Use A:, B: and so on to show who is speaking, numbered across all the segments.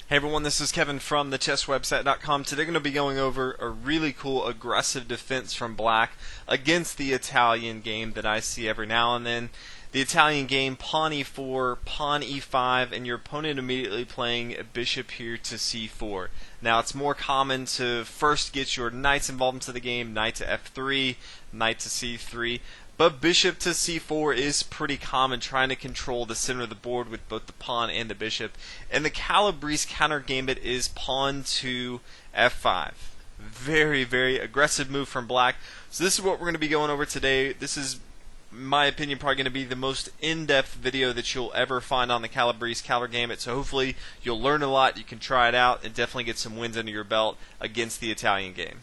A: Hey everyone, this is Kevin from thechesswebsite.com. Today we're going to be going over a really cool aggressive defense from black against the Italian game that I see every now and then. The Italian game, pawn e4, pawn e5, and your opponent immediately playing bishop here to c4. Now it's more common to first get your knights involved into the game, knight to f3, knight to c3. But bishop to c4 is pretty common, trying to control the center of the board with both the pawn and the bishop. And the Calabrese countergambit is pawn to f5. Very, very aggressive move from black. So this is what we're going to be going over today. This is, in my opinion, probably going to be the most in-depth video that you'll ever find on the Calabrese countergambit. So hopefully you'll learn a lot, you can try it out, and definitely get some wins under your belt against the Italian game.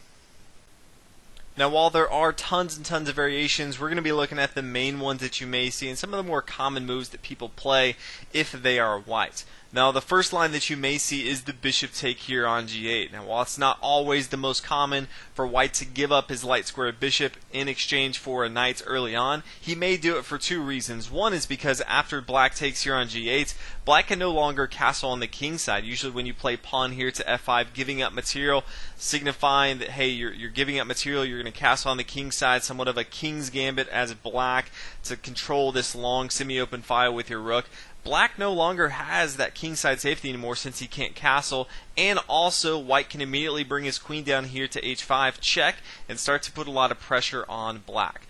A: Now, while there are tons and tons of variations, we're going to be looking at the main ones that you may see and some of the more common moves that people play if they are white. Now, the first line that you may see is the bishop take here on g8. Now, while it's not always the most common for white to give up his light square bishop in exchange for a knight early on, he may do it for two reasons. One is because after black takes here on g8, black can no longer castle on the king side. Usually when you play pawn here to f5, giving up material, signifying that, hey, you're giving up material, you're going to castle on the king side, somewhat of a king's gambit as black to control this long semi-open file with your rook. Black no longer has that kingside safety anymore since he can't castle, and also white can immediately bring his queen down here to h5, check, and start to put a lot of pressure on black.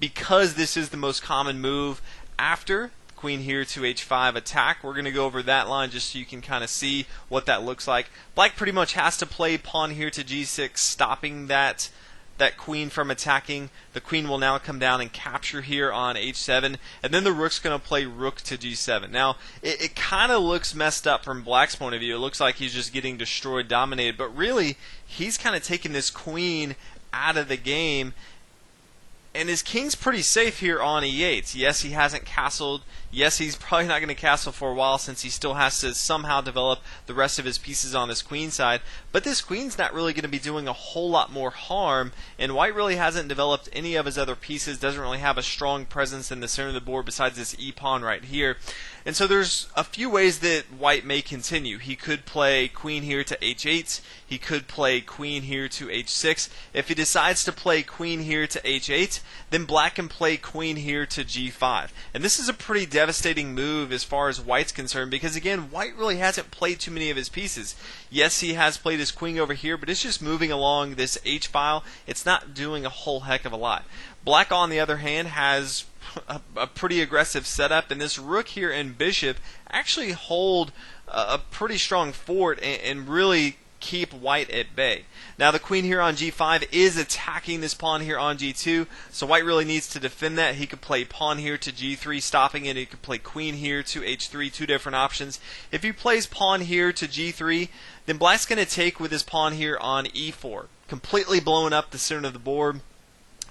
A: Because this is the most common move after queen here to h5 attack, we're going to go over that line just so you can kind of see what that looks like. Black pretty much has to play pawn here to g6, stopping that queen from attacking. The queen will now come down and capture here on h7, and then the rook's going to play rook to g7. Now, it kind of looks messed up from black's point of view. It looks like he's just getting destroyed, dominated, but really, he's kind of taking this queen out of the game, and his king's pretty safe here on e8. Yes, he hasn't castled. Yes, he's probably not going to castle for a while since he still has to somehow develop the rest of his pieces on his queen side. But this queen's not really going to be doing a whole lot more harm, and white really hasn't developed any of his other pieces, doesn't really have a strong presence in the center of the board besides this e-pawn right here. And so there's a few ways that white may continue. He could play queen here to h8. He could play queen here to h6. If he decides to play queen here to h8, then black can play queen here to g5. And this is a pretty devastating move as far as white's concerned because, again, white really hasn't played too many of his pieces. Yes, he has played his queen over here, but it's just moving along this h-file. It's not doing a whole heck of a lot. Black, on the other hand, has a pretty aggressive setup, and this rook here and bishop actually hold a pretty strong fort and really keep white at bay. Now the queen here on g5 is attacking this pawn here on g2, so white really needs to defend that. He could play pawn here to g3, stopping it. He could play queen here to h3, two different options. If he plays pawn here to g3, then black's going to take with his pawn here on e4, completely blowing up the center of the board.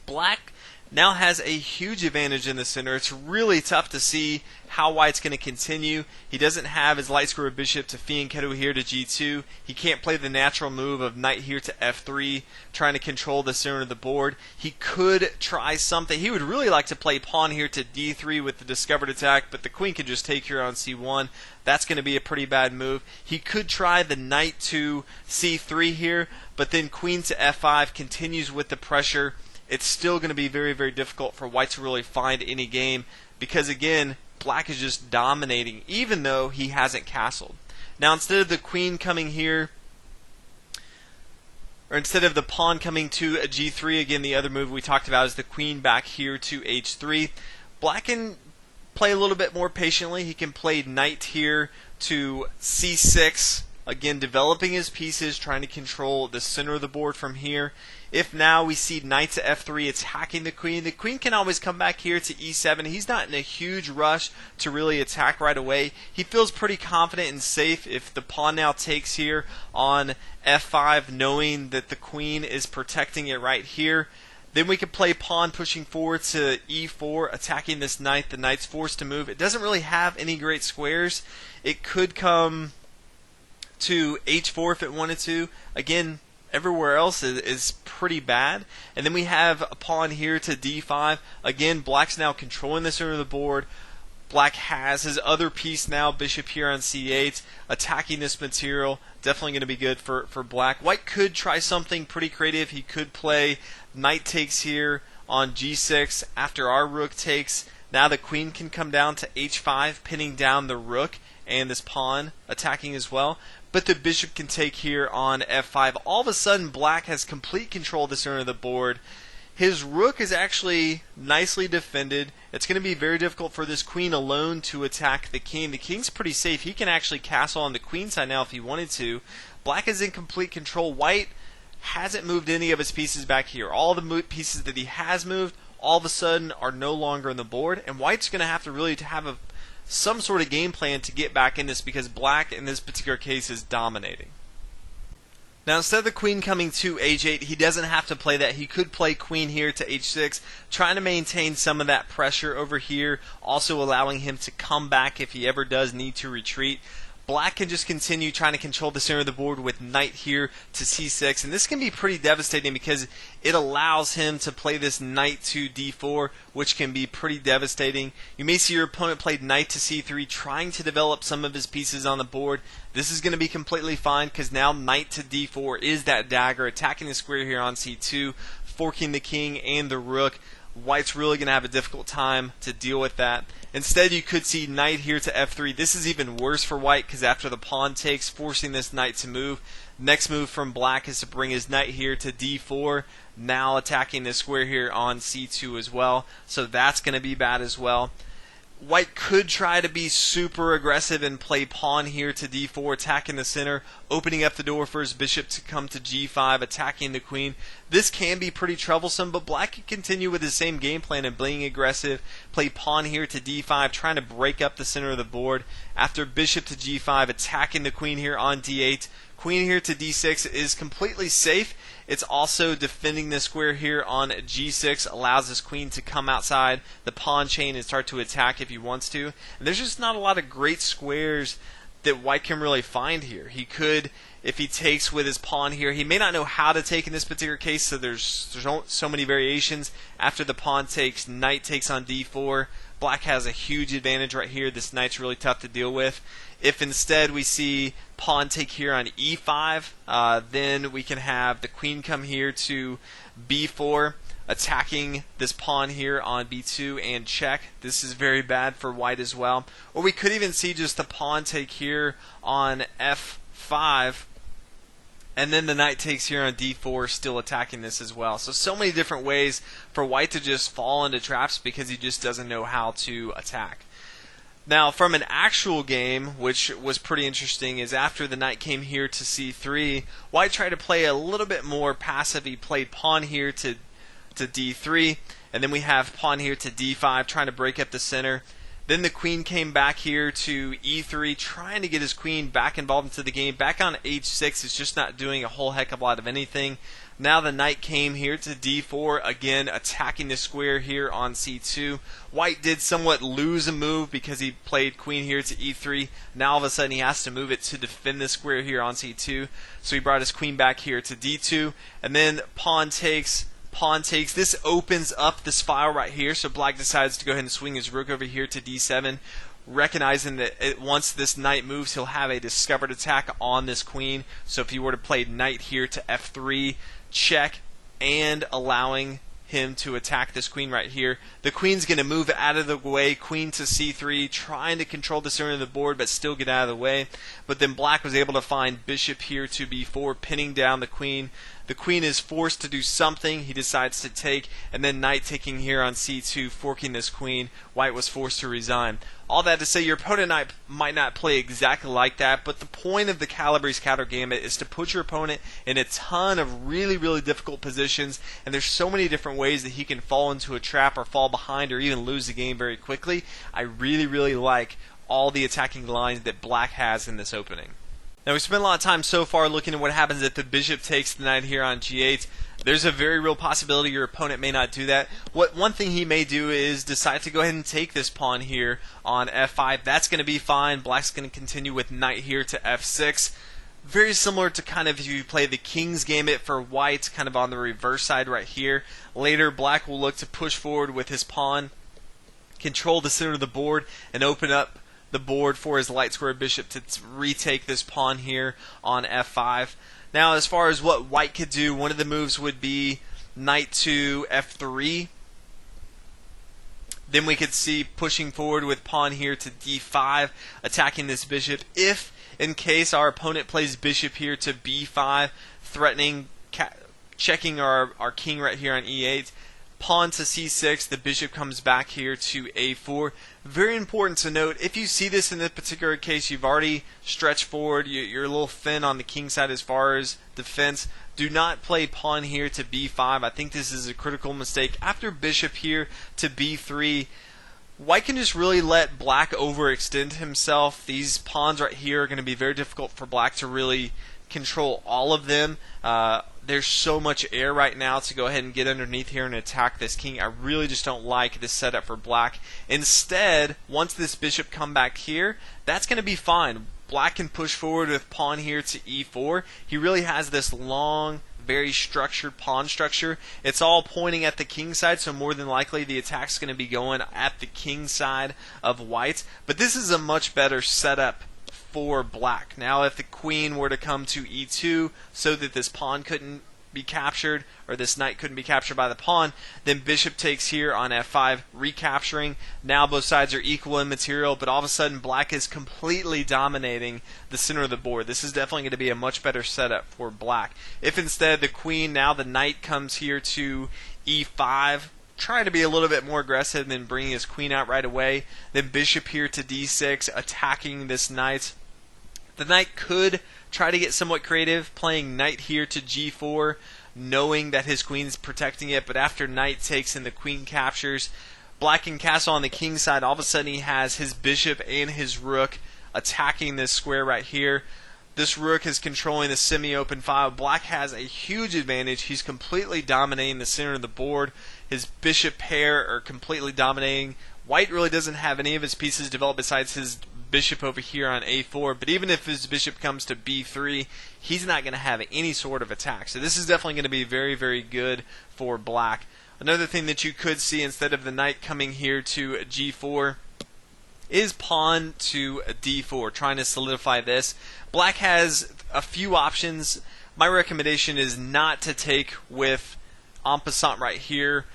A: Black now has a huge advantage in the center. It's really tough to see how white's going to continue. He doesn't have his light square bishop to fianchetto here to g2. He can't play the natural move of knight here to f3, trying to control the center of the board. He could try something. He would really like to play pawn here to d3 with the discovered attack, but the queen could just take here on c1. That's going to be a pretty bad move. He could try the knight to c3 here, but then queen to f5 continues with the pressure. It's still going to be very, very difficult for white to really find any game because, again, black is just dominating even though he hasn't castled. Now, instead of the queen coming here, or instead of the pawn coming to a g3, again, the other move we talked about is the queen back here to h3. Black can play a little bit more patiently. He can play knight here to c6, again, developing his pieces, trying to control the center of the board from here. If now we see knight to f3 attacking the queen can always come back here to e7. He's not in a huge rush to really attack right away. He feels pretty confident and safe if the pawn now takes here on f5, knowing that the queen is protecting it right here. Then we could play pawn pushing forward to e4, attacking this knight. The knight's forced to move. It doesn't really have any great squares. It could come to h4 if it wanted to. Again, everywhere else is pretty bad. And then we have a pawn here to d5. Again, black's now controlling the center of the board. Black has his other piece now, bishop here on c8, attacking this material. Definitely going to be good for Black. White could try something pretty creative. He could play knight takes here on g6 after our rook takes. Now the queen can come down to h5, pinning down the rook and this pawn attacking as well. But the bishop can take here on f5. All of a sudden, Black has complete control of the center of the board. His rook is actually nicely defended. It's going to be very difficult for this queen alone to attack the king. The king's pretty safe. He can actually castle on the queen side now if he wanted to. Black is in complete control. White hasn't moved any of his pieces back here. All the pieces that he has moved all of a sudden are no longer on the board, and White's going to have to really have some sort of game plan to get back in this, because Black in this particular case is dominating. Now, instead of the queen coming to h8, he doesn't have to play that. He could play queen here to h6, trying to maintain some of that pressure over here, also allowing him to come back if he ever does need to retreat. Black can just continue trying to control the center of the board with knight here to c6, and this can be pretty devastating because it allows him to play this knight to d4, which can be pretty devastating. You may see your opponent play knight to c3, trying to develop some of his pieces on the board. This is going to be completely fine because now knight to d4 is that dagger, attacking the square here on c2, forking the king and the rook. White's really going to have a difficult time to deal with that. Instead, you could see knight here to f3. This is even worse for White because after the pawn takes, forcing this knight to move. Next move from Black is to bring his knight here to d4, now attacking this square here on c2 as well. So that's going to be bad as well. White could try to be super aggressive and play pawn here to d4, attacking the center, opening up the door for his bishop to come to g5, attacking the queen. This can be pretty troublesome, but Black can continue with his same game plan and being aggressive, play pawn here to d5, trying to break up the center of the board. After bishop to g5, attacking the queen here on d8. Queen here to d6 is completely safe. It's also defending the square here on g6, allows this queen to come outside the pawn chain and start to attack if he wants to. And there's just not a lot of great squares that White can really find here. He could, if he takes with his pawn here, he may not know how to take in this particular case, so there's so many variations. After the pawn takes, knight takes on d4. Black has a huge advantage right here. This knight's really tough to deal with. If instead we see pawn take here on e5, then we can have the queen come here to b4, attacking this pawn here on b2 and check. This is very bad for White as well. Or we could even see just the pawn take here on f5, and then the knight takes here on d4, still attacking this as well. So many different ways for White to just fall into traps because he just doesn't know how to attack. Now, from an actual game, which was pretty interesting, is after the knight came here to c3, White tried to play a little bit more passive. He played pawn here to d3, and then we have pawn here to d5, trying to break up the center. Then the queen came back here to e3, trying to get his queen back involved into the game. Back on h6 is just not doing a whole heck of a lot of anything. Now the knight came here to d4, again attacking the square here on c2. White did somewhat lose a move because he played queen here to e3. Now all of a sudden he has to move it to defend the square here on c2. So he brought his queen back here to d2, and then pawn takes. Pawn takes. This opens up this file right here, so Black decides to go ahead and swing his rook over here to d7, recognizing that once this knight moves, he'll have a discovered attack on this queen. So if he were to play knight here to f3, check, and allowing him to attack this queen right here, the queen's going to move out of the way, queen to c3, trying to control the center of the board but still get out of the way. But then Black was able to find bishop here to b4, pinning down the queen. The queen is forced to do something. He decides to take, and then knight taking here on c2, forking this queen. White was forced to resign. All that to say, your opponent might not play exactly like that, but the point of the Calabrese Countergambit is to put your opponent in a ton of really, really difficult positions, and there's so many different ways that he can fall into a trap or fall behind or even lose the game very quickly. I really, really like all the attacking lines that Black has in this opening. Now, we spent a lot of time so far looking at what happens if the bishop takes the knight here on g8. There's a very real possibility your opponent may not do that. One thing he may do is decide to go ahead and take this pawn here on f5. That's going to be fine. Black's going to continue with knight here to f6. Very similar to kind of if you play the King's Gambit for White, kind of on the reverse side right here. Later, Black will look to push forward with his pawn control the center of the board and open up the board for his light square bishop to retake this pawn here on f5. Now, as far as what white could do, one of the moves would be knight to f3. Then we could see pushing forward with pawn here to d5, attacking this bishop. If, in case our opponent plays bishop here to b5, threatening, checking our king right here on e8, pawn to c6, the bishop comes back here to a4. Very important to note, if you see this in this particular case, you've already stretched forward, you're a little thin on the king side as far as defense. Do not play pawn here to b5. I think this is a critical mistake. After bishop here to b3, white can just really let black overextend himself. These pawns right here are going to be very difficult for black to really control all of them. There's so much air right now to go ahead and get underneath here and attack this king. I really just don't like this setup for black. Instead, once this bishop come back here, that's going to be fine. Black can push forward with pawn here to e4. He really has this long, very structured pawn structure. It's all pointing at the king side, so more than likely the attack's going to be going at the king side of white. But this is a much better setup for black. Now, if the queen were to come to e2 so that this pawn couldn't be captured, or this knight couldn't be captured by the pawn, then bishop takes here on f5, recapturing. Now both sides are equal in material, but all of a sudden black is completely dominating the center of the board. This is definitely going to be a much better setup for black. If instead the queen, now the knight comes here to e5, trying to be a little bit more aggressive than bringing his queen out right away, then bishop here to d6, attacking this knight. The knight could try to get somewhat creative, playing knight here to g4, knowing that his queen's protecting it, but after knight takes and the queen captures, black can castle on the king side. All of a sudden he has his bishop and his rook attacking this square right here. This rook is controlling the semi-open file. Black has a huge advantage. He's completely dominating the center of the board. His bishop pair are completely dominating. White really doesn't have any of his pieces developed besides his bishop over here on a4, but even if his bishop comes to b3, he's not going to have any sort of attack. So this is definitely going to be very, very good for black. Another thing that you could see, instead of the knight coming here to g4, is pawn to d4, trying to solidify this. Black has a few options. My recommendation is not to take with en passant right here.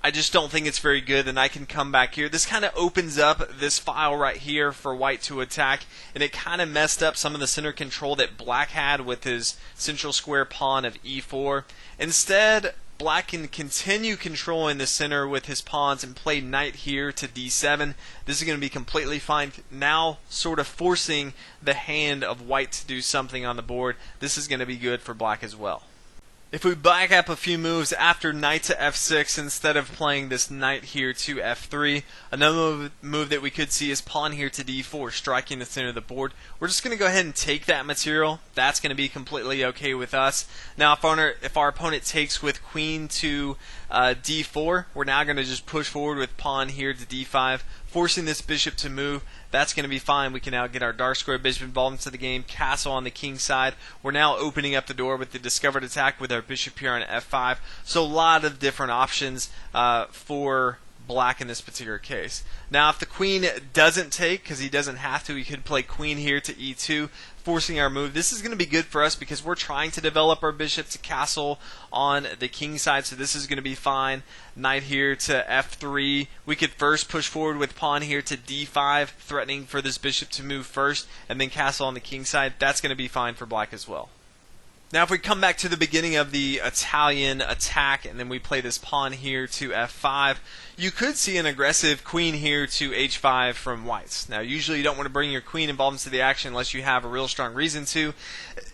A: I just don't think it's very good. Then I can come back here. This kind of opens up this file right here for white to attack, and it kind of messed up some of the center control that black had with his central square pawn of e4. Instead, black can continue controlling the center with his pawns and play knight here to d7. This is going to be completely fine. Now sort of forcing the hand of white to do something on the board. This is going to be good for black as well. If we back up a few moves after knight to f6, instead of playing this knight here to f3, another move that we could see is pawn here to d4, striking the center of the board. We're just going to go ahead and take that material. That's going to be completely okay with us. Now, if our opponent takes with queen to d4, we're now going to just push forward with pawn here to d5, forcing this bishop to move. That's going to be fine. We can now get our dark square bishop involved into the game, castle on the king side. We're now opening up the door with the discovered attack with our bishop here on f5. So a lot of different options for black in this particular case. Now, if the queen doesn't take, because he doesn't have to, he could play queen here to e2, forcing our move. This is going to be good for us because we're trying to develop our bishop to castle on the king side, so this is going to be fine. Knight here to f3. We could first push forward with pawn here to d5, threatening for this bishop to move first, and then castle on the king side. That's going to be fine for black as well. Now, if we come back to the beginning of the Italian attack, and then we play this pawn here to f5, you could see an aggressive queen here to h5 from whites. Now, usually you don't want to bring your queen involved into the action unless you have a real strong reason to.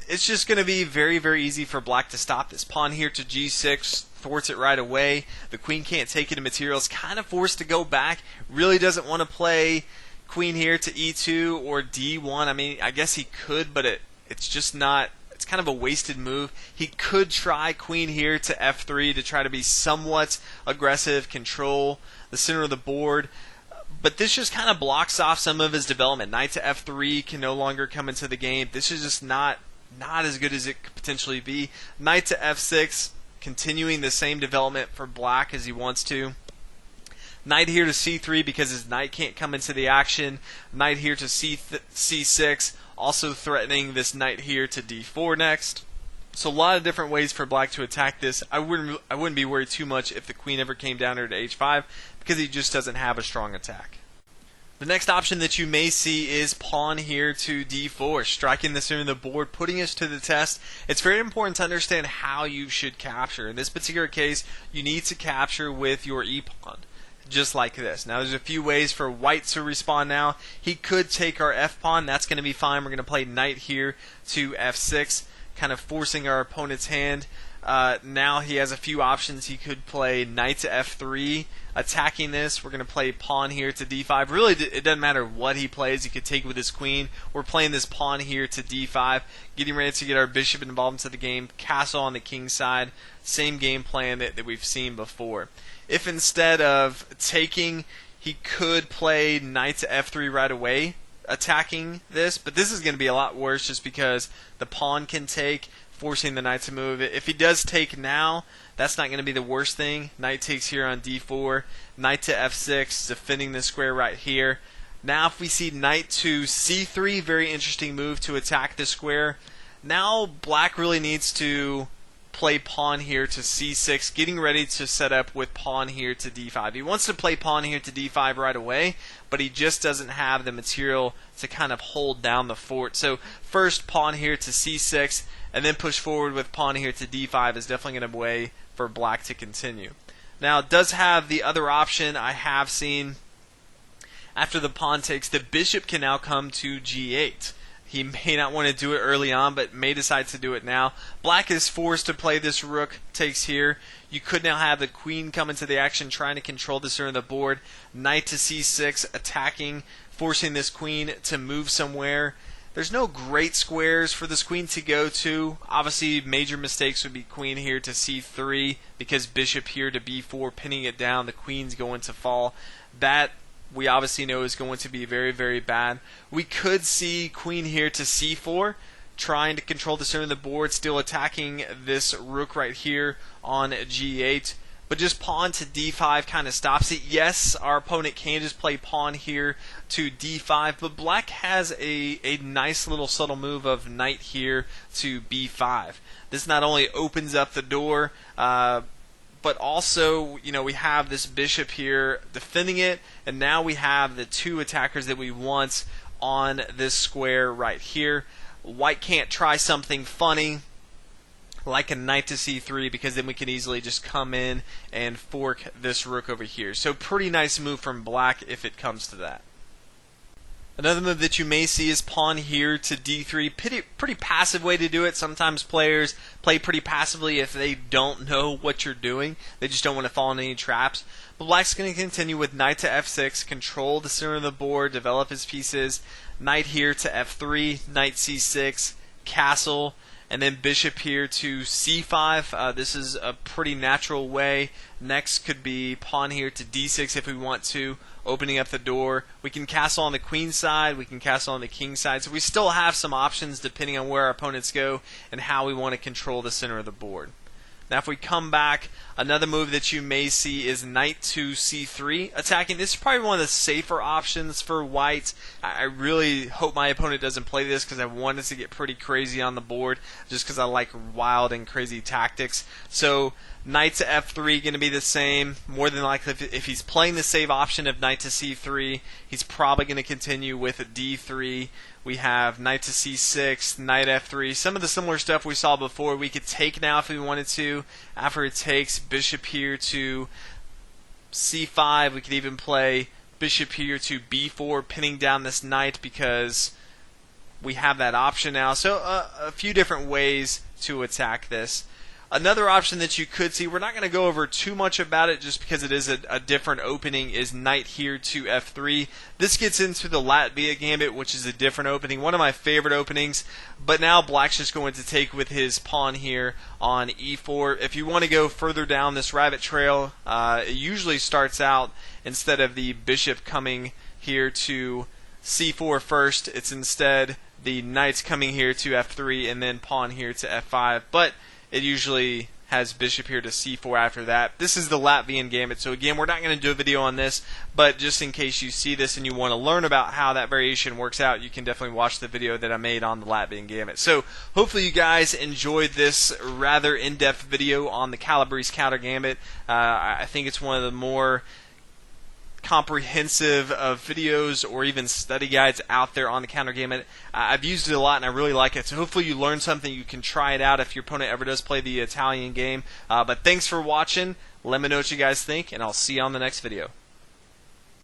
A: It's just going to be very, very easy for black to stop this. Pawn here to g6, thwarts it right away. The queen can't take it in materials, kind of forced to go back. Really doesn't want to play queen here to e2 or d1. I mean, I guess he could, but it's just not. It's kind of a wasted move. He could try queen here to f3 to try to be somewhat aggressive, control the center of the board. But this just kind of blocks off some of his development. Knight to f3 can no longer come into the game. This is just not as good as it could potentially be. Knight to f6, continuing the same development for black as he wants to. Knight here to c3 because his knight can't come into the action. Knight here to c6, also threatening this knight here to d4 next. So a lot of different ways for black to attack this. I wouldn't be worried too much if the queen ever came down here to h5 because he just doesn't have a strong attack. The next option that you may see is pawn here to d4, striking the center of the board, putting us to the test. It's very important to understand how you should capture. In this particular case, you need to capture with your e-pawn, just like this. Now there's a few ways for white to respond now. He could take our f-pawn, that's going to be fine. We're going to play knight here to f6, kind of forcing our opponent's hand. Now he has a few options. He could play knight to f3, attacking this. We're going to play pawn here to d5. Really, it doesn't matter what he plays. He could take with his queen. We're playing this pawn here to d5, getting ready to get our bishop involved into the game. Castle on the king side. Same game plan that we've seen before. If instead of taking, he could play knight to f3 right away, attacking this, but this is going to be a lot worse just because the pawn can take, forcing the knight to move. If he does take now, that's not going to be the worst thing. Knight takes here on d4, knight to f6, defending the square right here. Now if we see knight to c3, very interesting move to attack the square. Now black really needs to play pawn here to c6, getting ready to set up with pawn here to d5. He wants to play pawn here to d5 right away, but he just doesn't have the material to kind of hold down the fort. So first pawn here to c6, and then push forward with pawn here to d5 is definitely going to be a way for black to continue. Now it does have the other option I have seen. After the pawn takes, the bishop can now come to g8. He may not want to do it early on, but may decide to do it now. Black is forced to play this rook takes here. You could now have the queen come into the action, trying to control the center of the board. Knight to c6, attacking, forcing this queen to move somewhere. There's no great squares for this queen to go to. Obviously, major mistakes would be queen here to c3, because bishop here to b4, pinning it down. The queen's going to fall. That we obviously know is going to be very, very bad. We could see queen here to c4, trying to control the center of the board, still attacking this rook right here on g8. But just pawn to d5 kind of stops it. Yes, our opponent can just play pawn here to d5, but black has a nice little subtle move of knight here to b5. This not only opens up the door, but also, we have this bishop here defending it, and now we have the two attackers that we want on this square right here. White can't try something funny like a knight to c3, because then we can easily just come in and fork this rook over here. So pretty nice move from black if it comes to that. Another move that you may see is pawn here to d3. Pretty passive way to do it. Sometimes players play pretty passively if they don't know what you're doing. They just don't want to fall into any traps. But black's going to continue with knight to f6, control the center of the board, develop his pieces. Knight here to f3, knight c6, castle, and then bishop here to c5. This is a pretty natural way. Next could be pawn here to d6 if we want to, opening up the door. We can castle on the queen side, we can castle on the king side, so we still have some options depending on where our opponents go and how we want to control the center of the board. Now if we come back, another move that you may see is knight to c3 attacking. This is probably one of the safer options for white. I really hope my opponent doesn't play this, because I want it to get pretty crazy on the board, just because I like wild and crazy tactics. So knight to f3 going to be the same. More than likely, if he's playing the safe option of knight to c3, he's probably going to continue with a d3. We have knight to c6, knight f3. Some of the similar stuff we saw before. We could take now if we wanted to. After it takes, bishop here to c5. We could even play bishop here to b4, pinning down this knight, because we have that option now. So a few different ways to attack this. Another option that you could see, we're not going to go over too much about it just because it is a different opening, is knight here to f3. This gets into the Latvia gambit, which is a different opening, one of my favorite openings, but now black's just going to take with his pawn here on e4. If you want to go further down this rabbit trail, it usually starts out, instead of the bishop coming here to c4 first, it's instead the knight's coming here to f3 and then pawn here to f5, but it usually has bishop here to c4 after that. This is the Latvian gambit, so again, we're not going to do a video on this, but just in case you see this and you want to learn about how that variation works out, you can definitely watch the video that I made on the Latvian gambit. So hopefully you guys enjoyed this rather in-depth video on the Calabrese Countergambit. I think it's one of the more comprehensive of videos or even study guides out there on the Countergambit. I've used it a lot and I really like it, so hopefully you learned something. You can try it out if your opponent ever does play the Italian game. But thanks for watching. Let me know what you guys think, and I'll see you on the next video.